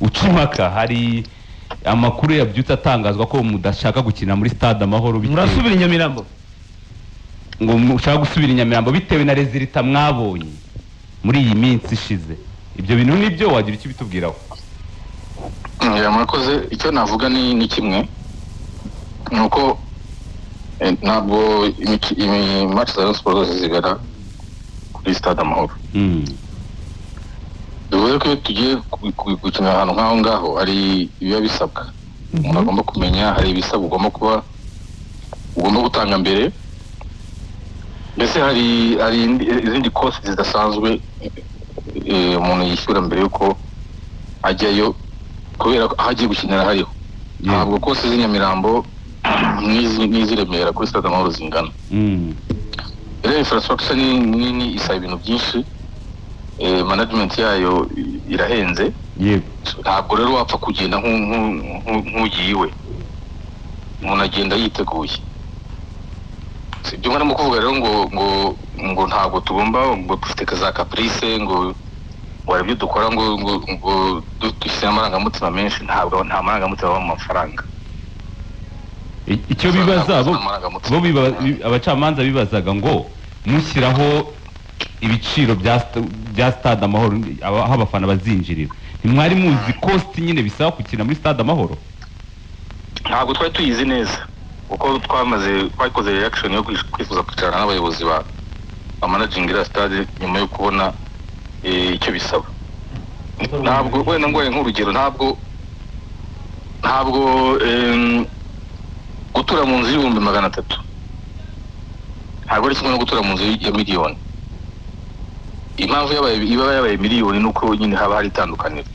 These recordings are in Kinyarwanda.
guca impaka hari amakuru yabyutse atangazwa ko mudashaka gukina muri stade Amahoro murasubira Nyamirambo ngo mushaka gusubira Nyamirambo bitewe na resultat mwabonye muri iyi minsi ishize ibyo bintu nibyo wagira icyo bitubwiraho murakoze icyo navuga ni kimwe nuko ntabwo match za Sport zibera kuri stade Amahoro duvuze ko tugiye gukina ahantu nk'aho ngaho ari ibiba bisabwa umuntu agomba kumenya hari ibisabwa ugomba gutanga mbere mbese hari izindi cost zidasanzwe umuntu yishyura mbere yuko ajyayo kubera aho agiye gukinira hariho ntabwo cost z'Inyamirambo n'iziremera kuri stade Amahoro zingana rero infrastructure nini isaba ibintu byinshi management yayo irahenze ntabwo rero wapfa kugenda nk'ugiye umuntu agenda yiteguye sibyo mwana mukuvuga rero ngo ntabwo tugomba ngo dufite kaza caprice ngo warabyo dukora ngo dufite amarangamutima menshi ntabwo nta marangamutima mu mafaranga icyo bibaza bo abacamanza bibazaga ngo mushyiraho ibiciro bya stade Amahoro aho abafana bazinjirira ntimwari muzi cost nyine bisaba gukina muri stade Amahoro ntabwo twari tuyizi neza uko twakoze reaction yo kwifuza kwicarana n'abayobozi ba managing ira stade nyuma yo kubona icyo bisaba ntabwo wenda ngoye nk'urugero ntabwo gutura mu nzu y'ibihumbi 300 ntabwo ari kimwe no gutura mu nzu ya miliyoni impamvu yabaye miliyoni nuko nyine haba hari itandukaniro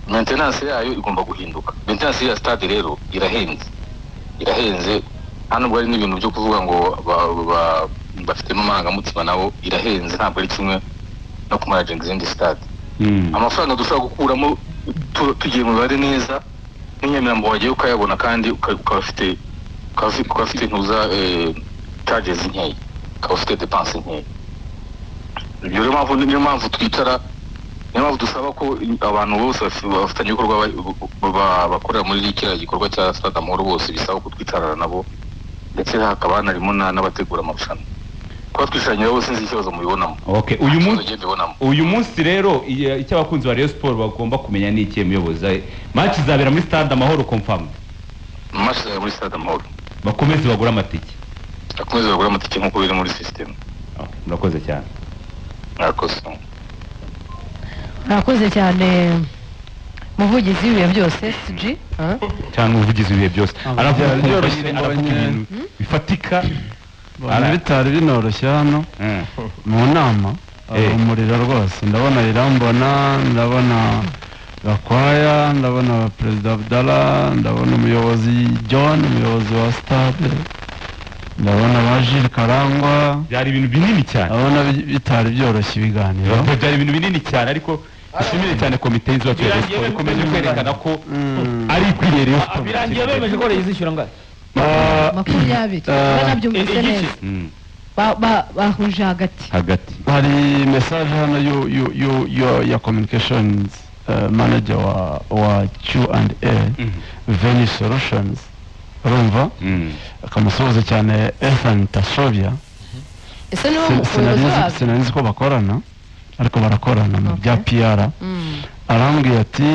maintenance yayo igomba guhinduka maintenance ya stade rero irahenze hano bwo ari n'ibintu byo kuvuga ngo bafitemo amarangamutima nabo irahenze ntabwo ari kimwe no kumanaging izindi stade amafaranga dushobora gukuramo tugiye mu bare neza n'Inyamirambo wagiye ukayabona kandi ukaba ufite ntuza charges nkeya ukaba ufite dépenses nkeya niyo mpamvu twicara niyo mpamvu dusaba ko abantu bose bafitanye ibikorwa bakorera muri kiriya gikorwa cya stade Amahoro bose bisaba ko twicarana nabo ndetse hakaba hanarimo n'abategura amarushanwa kuba twicaranye bose sinzi ikibazo mubibonamo uyu munsi rero icyo abakunzi ba Rayon Sport bagomba kumenya ni ikihe muyobozi match izabera muri stade Amahoro confirm match izabera muri stade Amahoro bakomeze bagura amatike nk'uko biri muri system murakoze cyane murakoze cyane muvugizi w'ibihe byose SG cyane umuvugizi w'ibihe byose aravuga ibintu bifatika bitari binoroshye hano mu nama umuriro rwose ndabona Irambona ndabona Gakwaya ndabona Perezida Abdallah ndabona umuyobozi John umuyobozi wa stade ndabona Bajiri Karangwa byari ibintu binini cyane ndabona bitari byoroshye ibiganiro byari ibintu binini cyane ariko ishimire cyane komite y'izwa ikomeje kwerekana ko ari ikwiriye birangiye bemeje ko yizishyura ngari 20 banabyumvise neza bahuje hagati hari message hano ya communications manager wa Q&A Venue Solutions urumva akamusoza cyane Ethan Tasovia ese niwo mukozi wabo sinanizi ko bakorana ariko barakorana mu bya PR arambwiye ati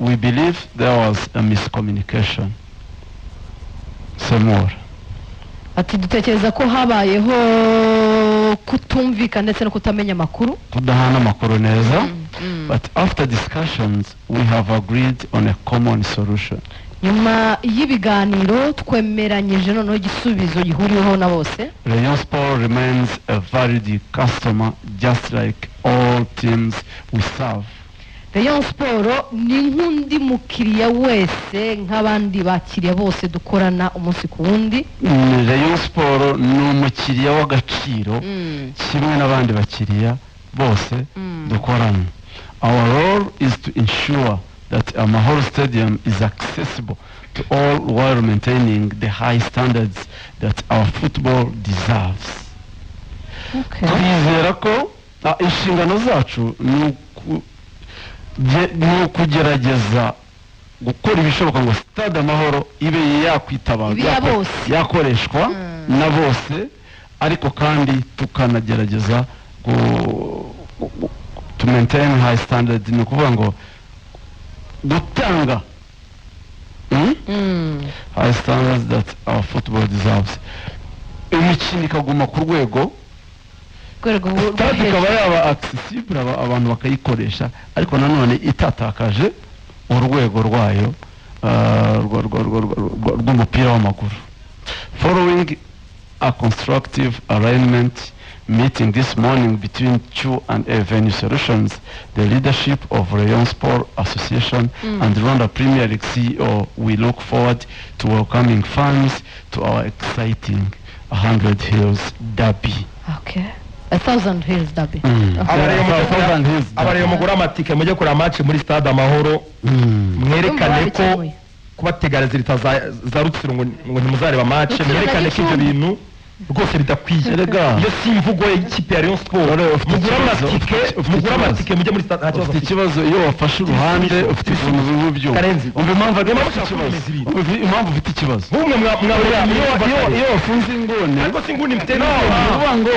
we believe there was a miscommunication somewhere ati dutekereza ko habayeho kutumvika ndetse no kutamenya amakuru kudahana amakuru neza but after discussions we have agreed on a common solution nyuma y'ibiganiro twemeranyije noneho igisubizo gihuriweho na bose Rayon Sport remains a valid customer just like all teams we serve Rayon Sport ni nk'undi mukiriya wese nk'abandi bakiriya bose dukorana umunsi ku wundi Rayon Sport ni umukiriya w'agaciro kimwe n'abandi bakiriya bose dukorana our role is to ensure that Amahoro Stadium is accessible to all while maintaining the high standards that our football deserves. Twizera ko inshingano zacu ni ukugerageza gukora ibishoboka ngo stade Amahoro ibe yakwitabazwa yakoreshwa na bose, ariko kandi tukanagerageza to maintain high standard, ni ukuvuga ngo gutanga high standards that our football deserves. Imikino ikaguma ku rwego stade ikaba yaba accessible abantu bakayikoresha, ariko nanone itatakaje urwego rwayo rw'umupira w'amaguru. Following a constructive alignment meeting this morning between Q and A Venue Solutions, the leadership of Rayon Sport Association and Rwanda Premier League CEO, we look forward to welcoming fans to our exciting 100 Hills Derby. Okay. 1,000 Hills Derby. Abariyo mugura amatike mujye kuri match muri stade Amahoro, mwerekane ko kubategariza za Rutsiro ngo ntimuzareba match, mwerekane ko ibyo bintu rwose bidakwiye. Iyo si imvugo y'ikipe ya Rayon Sport. Mugura amatike mujye muri stade. Ufite ikibazo iyo wafashe uruhande, ufite ibintu bibyo. Umva impamvu ari ikibazo. Impamvu ufite ikibazo. Bumwe iyo wafunze ingone. Ariko si ingone mteno. Uvuga ngo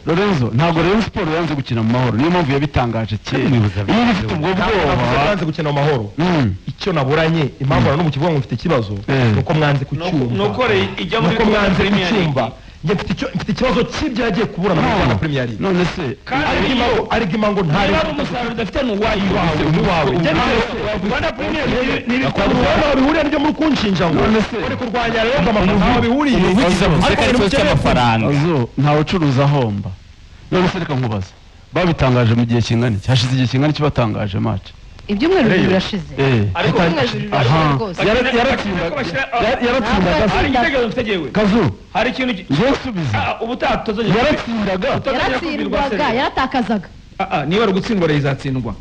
Lorenzo ntabwo Rayon Sport yanze gukina mu mahoro, niyo mpamvu yabitangaje kera. Iyo ifite ubwo bwoba yanze gukina mu mahoro. Icyo naburanye impamvu no mu kivuga ngo mfite ikibazo nuko mwanze kucyumva. Nuko ijya muri mwanze kucyumva. Mfite ikibazo cy'ibyo yagiye kubura na Rwanda Premier League. None se ariko ngo ntari umusaruro udafite n'uwayi wawe. Rwanda Premier League ni ibikorwa bihuriye n'ibyo muri kunshinja ngo uri kurwanya rero amafaranga bihuriye. Ariko cy'amafaranga ntawe ucuruza homba. None se reka nkubaza, babitangaje mu gihe kingana iki? Hashize igihe kingana iki batangaje match? Ibyumweru bibiri birashize. Ariko yaratsindaga. hari igitekerezo mfite jewe. Kazu hari ikintu yesubiza. ubutatoze yaratsindwaga yaratakazaga. niba ari gutsindwa izatsindwa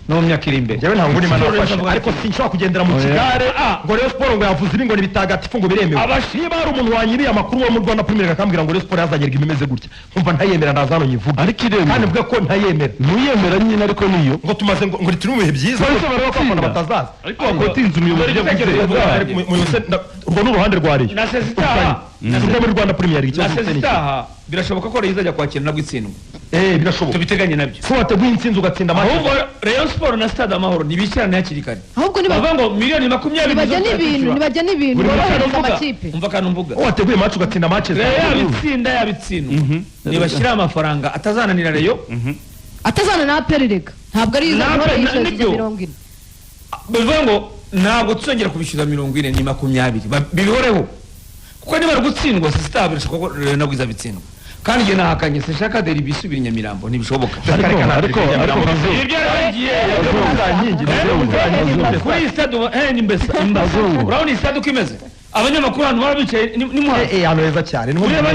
no mu myaka iri imbere. Jewe ntabwo ndimo nafasha, ariko sinshobora kugendera mu kigare ngo Rayon Sport ngo yavuze ibi ngo ni bitagatifu ngo biremewe. Niba hari umuntu wanyiriye amakuru wo mu Rwanda Premier League akambwira ngo Rayon Sport yazagirwa imeze gutya, kumva ntayemera ndaza hano nyivuga. Ariko iremera kandi mvuga ko ntayemera. Ntuyemera nyine, ariko niyo ngo tumaze ngo turi mu bihe byiza ariko barabakunda batazaza. Ariko wakotinze umuyobozi urwo n'uruhande rwa Rayon na sezitaha muri Rwanda Premier League. na sezitaha birashoboka ko Rayon izajya kwakira nabwo itsindwa. Birashoboka. Tubiteganye nabyo. So wateguye intsinzi ugatsinda match. Ahubwo Rayon Sport na Stade Amahoro nibishyirana hakiri kare. Ahubwo bavuga ngo miliyoni 20 nibajya n'ibintu borohereza amakipe. Umva kandi mvuga. Wateguye match ugatsinda match. Yabitsindwa. Nibashyira amafaranga atazananira Rayon. Atazana na APR League. Ntabwo ari izo nkora y'icyo 40. Bivuga ngo ntabwo tuzongera kubishyuza 40 ni 20. Bibihoreho. Kuko niba ari gutsindwa Stade birashoboka ko Rayon nabwo izabitsindwa. Kandi je nahakanye se shaka deri bisubira Nyamirambo ntibishoboka. ariko ibyo yaragiye kuri stade ni mbesa imbazungu urabona stade ukimeze abanyamakuru hano barabicaye ni muhazi hano heza cyane ureba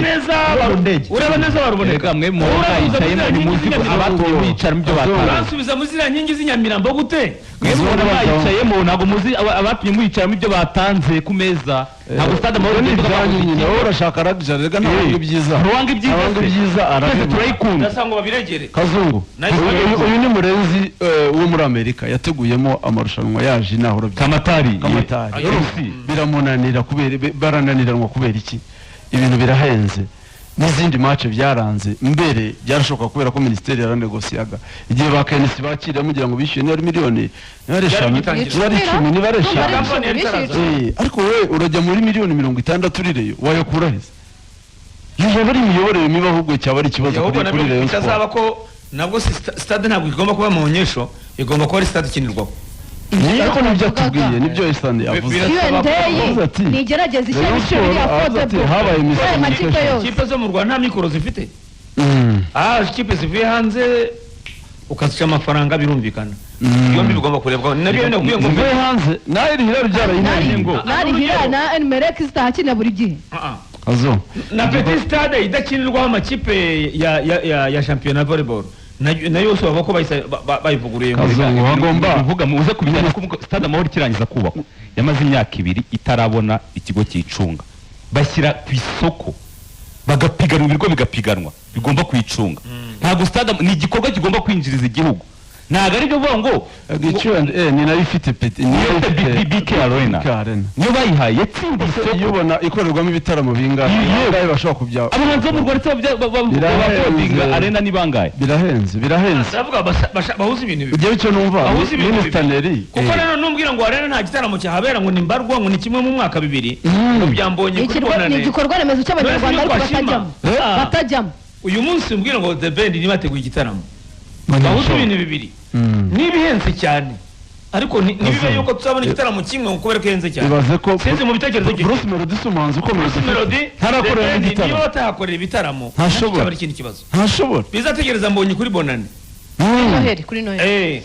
neza baruboneka mwe mu bayicayemo ni muzi ko abatuye bicara mu byo batanga basubiza muri ziriya nkingi z'Inyamirambo gute mwe mu bayicayemo ntabwo muzi abatuye muyicara mu byo batanze ku meza ntabwo Stade Amahoro ni ibyanyu nyine wowe urashaka ragija rega ntabwo byiza ruwanga ibyiza arabizi turayikunda ndasanga babiregere Kazungu uyu ni murenzi wo muri Amerika yateguyemo amarushanwa yaje nahoro Kamatari biramunanira kubera barananiranwa kubera iki ibintu birahenze n'izindi match byaranze mbere byarashoka kubera ko ministeri yaranegosiyaga igihe ba KNC bakira mugira ngo bishyuye ni miliyoni nari 10 ni baresha ariko we urajya muri miliyoni 60 urireyo wayakura heza yije bari miyoborere miba ahubwo cyaba ari ikibazo kuri Rayon Sport cyazaba ko nabwo stade ntabwo igomba kuba mu nyesho igomba kuba ari stade kinirwaho ariko nibyo tubwiye nibyo Isande yavuze nigerageza ishyira ya football habaye ikipe zo mu Rwanda nta mikoro zifite ikipe zivuye hanze ukazica amafaranga birumvikana yombi bigomba kurebwa nabyo nakubwiye ngo mvuye hanze nayo rihira byarayinaniye ngo nari hira na Elmerek zitahakina buri gihe azo na Petit Stade idakinirwaho amakipe ya championnat volleyball nayo yose bava ko bayivuguruye ngo bagomba uvuga muze kubijyana ko Stade Amahoro kirangiza kubakwa yamaze imyaka 2 itarabona ikigo cyicunga bashyira ku isoko bagapiganwa ibigo bigapiganwa bigomba kwicunga ntabwo stade ni igikorwa kigomba kwinjiriza igihugu ntabwo ari byo vuga ngo ni nayo ifite peti BK Arena niyo bayihaye yatsindiye iyo ubona ikorerwamo ibitaramo bingahe bashobora kubyara abahanzi bo mu Rwanda bakodinga arena ni bangahe birahenze ndavuga bahuza ibintu bibiri ibyo icyo numva Ministaneri kuko rero numbwira ngo arena nta gitaramo cyahabera ngo nimbarwa ngo ni kimwe mu mwaka bibiri byambonye kubonane ni igikorwa remezo cy'abanyarwanda ariko batajyamo uyu munsi umbwira ngo The Band nibateguye igitaramo bahuza ibintu bibiri nibihenze cyane ariko nibibe yuko tuzabona igitaramo kimwe ngo kubera ko henze cyane ibaze ko sinzi mu bitekerezo cyo Bruce Melody sumanze ukomeye ntarakorera igitaramo niba batahakorera ibitaramo ntashobora ikindi kibazo ntashobora bizategereza mbonye kuri bonane kuri Noheli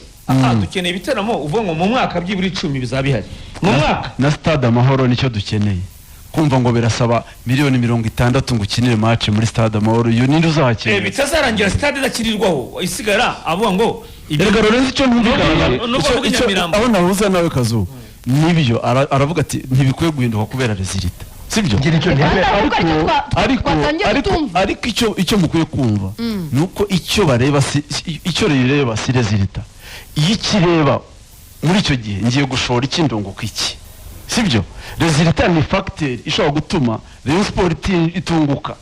dukeneye ibitaramo uvuga ngo mu mwaka byibura 10 bizaba bihari mu mwaka na Stade Amahoro nicyo dukeneye kumva ngo birasaba miliyoni 60 ngo ukinire match muri Stade Amahoro iyo ninde uzahakina bitazarangira stade idakirirwaho isigara avuga ngo erega Lorenzo icyo numvikana aho nahuza nawe Kazu nibyo aravuga ati ntibikwiye guhinduka kubera resulta sibyo ariko icyo mukwiye kumva nuko icyo bareba icyo reba si resulta iyo kireba muri icyo gihe ngiye gushora ikindongo kwiki sibyo resulta ni factor ishobora gutuma Rayon Sport itunguka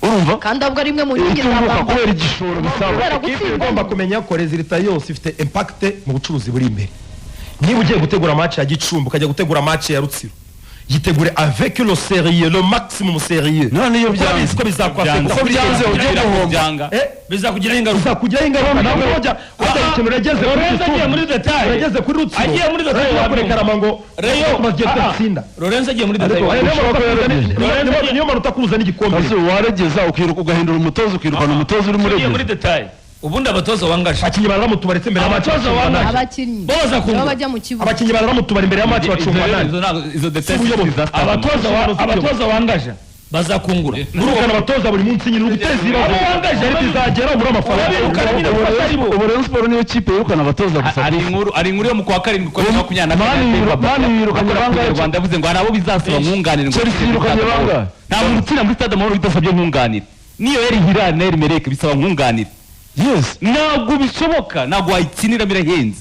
urumva kandi abwo ari imwe mu nkingi za kubera igishoro bisaba igomba kumenya ko resulta yose ifite impact mu bucuruzi buri imbere niba ugiye gutegura match ya Gicumbi ukajya gutegura match ya Rutsiro yitegure avec le sérieux le maximum sérieux none iyo byanze ko bizakwafeka ko byanze ugiye guhomba bizakugira ingaruka nawe wajya ikintu urageze muri detail urageze kuri Rutsiro agiye muri detail wakurekarama ngo Rayon bazitsinda Lorenzo agiye muri detail niyo manota kuza n'igikombe waregeza ukiruka ugahindura umutozo ukirukana umutozo uri muri detail ubundi abatoza wangaje abakinnyi baramutubaritse imbere y'abatoza wangaje abakinnyi boza kunga bajya mu kibuga abakinnyi baramutubara imbere y'amaci bacunga izo details abatoza wangaje bazakungura urukana abatoza buri munsi nyine guteza ibibazo yari bizagera muri amafaranga ubu Rayon Sport niyo kipe yirukana abatoza gusa ari inkuru yo mu kwa karindwi kwa 2024 mani yirukanye bangahe Rwanda yavuze ngo harabo bizasaba nkunganire ngo Chelsea yirukanye bangahe nta muntu utsinda muri Stade Amahoro bidasabye nkunganire niyo yari Hilal na Merek bisaba nkunganire yes ntabwo bishoboka ntabwo wayitsinira birahenze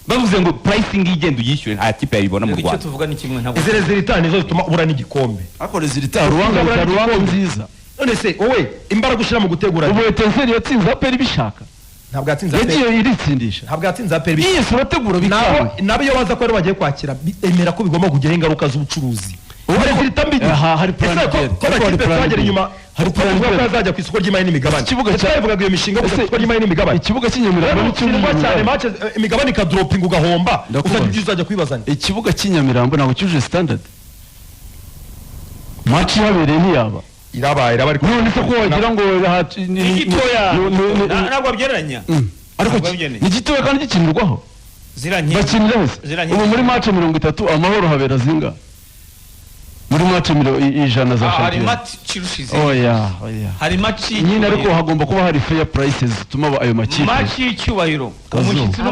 bavuze ngo pricing igenda uyishyure nta kipe yayibona mu Rwanda icyo tuvuga ni kimwe ntabwo izi resulta nizo zituma ubura n'igikombe ako resulta ruwanga nziza none se wowe imbaraga ushira mu gutegura ubu Etincelle yatsinze APR bishaka ntabwo yatsinze yagiye iritsindisha ntabwo yatsinze APR bishaka yes urategura bikaba nabo iyo baza ko ari bagiye kwakira emera ko bigomba kugira ingaruka z'ubucuruzi resulta mbi hari plan twagera inyuma hari plan ko azajya ku isoko ry'imari n'imigabane ikibuga cyavugaga iyo mishinga ku isoko ry'imari n'imigabane ikibuga cy'inyamirambo n'icyumba cyane match imigabane ka dropping ugahomba uzajya kwibazanya ikibuga cy'inyamirambo ntabwo cyuje standard match yabereye ntiyaba irabaye none se ko wagira ngo igitoya ntabwo abyeranya ariko ni gitoya kandi gikinirwaho bakinira hose ubu muri match 30 Amahoro habera zinga muri match 100 za hari champion match kirushize oya hari match nyine ariko hagomba kuba hari fair prices zituma ayo makipe match y'icyubahiro umushyitsi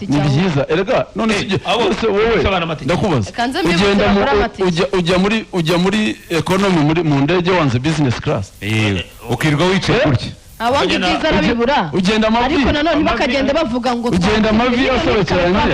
ni byiza erega none se wowe ndakubaza ujya muri economy muri mu ndege wanze business class ukirwa wicaye gutya abandi byiza arabibura ugenda amavi ariko nanone bakagenda bavuga ngo ugenda amavi asobekeranye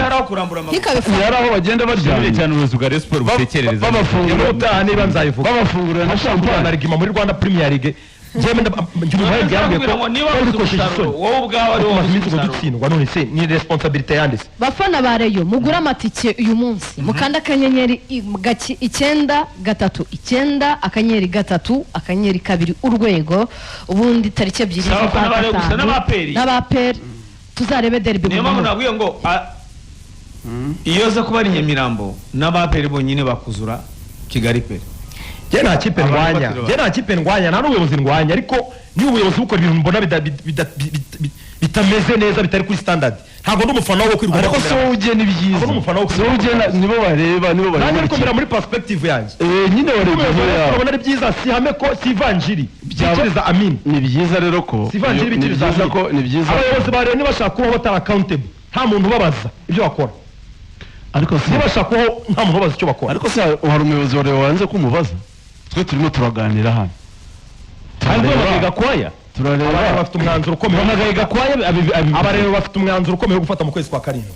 yaraho bagenda baryamye cyane ubuzu bwa Sport butekerereza babafungura utaha niba nzayivuga babafungura na shampiyona na rigima muri Rwanda Premier League njyewe ndumuhaye byambye ko niba umusaruro wowe ubwawe ari wowe gutsindwa none se ni responsibility yandise bafana ba Rayon mugura amatike uyu munsi mukanda akanyenyeri 9 3 9 akanyenyeri 3 akanyenyeri 2 urwego ubundi tariki 2 n'abaperi tuzarebe derby niyo mpamvu nabwiye ngo iyo za kuba ari Nyamirambo n'abaperi bonyine bakuzura Kigali peri je nta kipe ndwanya nta n'ubuyobozi ndwanya ariko ni ubuyobozi bukora ibintu mbona bitameze neza bitari kuri standard ntabwo ndi umufana wo kwirwa ariko so uje ni byiza ntabwo umufana wo uje nibo bareba nanjye ariko mbera muri perspective yanjye nyine wareba urabona ari byiza si hame ko si evanjiri bikiriza amin ni byiza rero ko si evanjiri bikiriza ko ni byiza abayobozi ba Rayon bashaka kuba batari accountable nta muntu ubabaza ibyo bakora ariko si bashaka kuba nta muntu ubabaza icyo bakora ariko se hari umuyobozi wa Rayon wanze kumubaza twe turimo turaganira hano kandi bamagaye Gakwaya abareba bafite umwanzuro ukomeye bamagaye Gakwaya abareba bafite umwanzuro ukomeye wo gufata mu kwezi kwa karindwi